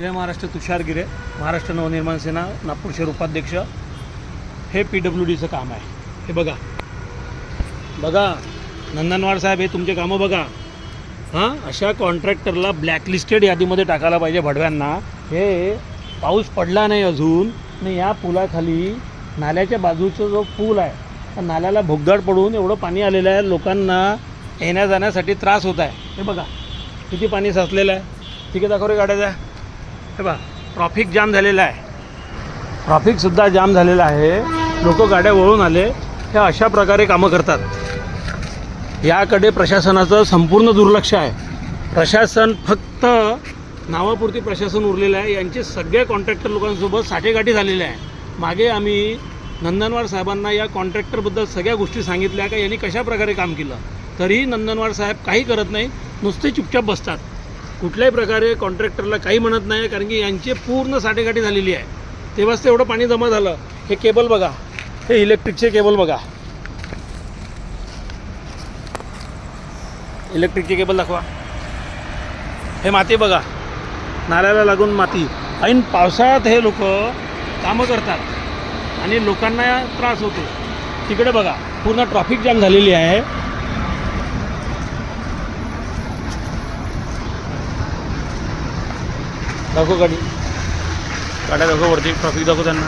जय महाराष्ट्र. तुषार गिरे, महाराष्ट्र नवनिर्माण सेना, नागपूर शहर उपाध्यक्ष. हे PWDचं काम आहे. हे बघा बघा नंदनवार साहेब, हे तुमचे कामं बघा. हां, अशा कॉन्ट्रॅक्टरला ब्लॅकलिस्टेड यादीमध्ये टाकायला पाहिजे भडव्यांना. हे पाऊस पडला नाही अजून, आणि या पुलाखाली नाल्याच्या बाजूचा जो पूल आहे त्या नाल्याला भोगदाड पडून एवढं पाणी आलेलं आहे, लोकांना येण्या जाण्यासाठी त्रास होत आहे. हे बघा किती पाणी साचलेलं आहे. ठीक आहे, दाखव रे गाड्याचा. हे बघा ट्रॉफिक जाम झालेलं आहे, ट्रॉफिकसुद्धा जाम झालेलं आहे. लोक गाड्या वळून आले. हे अशा प्रकारे कामं करतात. याकडे प्रशासनाचं संपूर्ण दुर्लक्ष आहे. प्रशासन फक्त नावापुरती प्रशासन उरलेलं आहे. यांचे सगळे कॉन्ट्रॅक्टर लोकांसोबत साठेगाठी झालेले आहे. मागे आम्ही नंदनवार साहेबांना या कॉन्ट्रॅक्टरबद्दल सगळ्या गोष्टी सांगितल्या का यांनी कशा प्रकारे काम केलं, तरीही नंदनवार साहेब काही करत नाही, नुसते चुपचाप बसतात. कुठल्याही प्रकारे कॉन्ट्रॅक्टरला काही म्हणत नाही, कारण की यांची पूर्ण साठेगाठी झालेली आहे. तेव्हाच ते एवढं पाणी जमा झालं. हे केबल बघा, हे इलेक्ट्रिकचे केबल बघा, इलेक्ट्रिकचे केबल दाखवा. हे माती बघा, नाल्याला लागून माती. ऐन पावसाळ्यात हे लोक कामं करतात आणि लोकांना त्रास होतो. तिकडे बघा पूर्ण ट्रॉफिक जाम झालेली आहे. दाखव गाडी, गाड्या दाखव, वरती ट्रॉफिक दाखव त्यांना.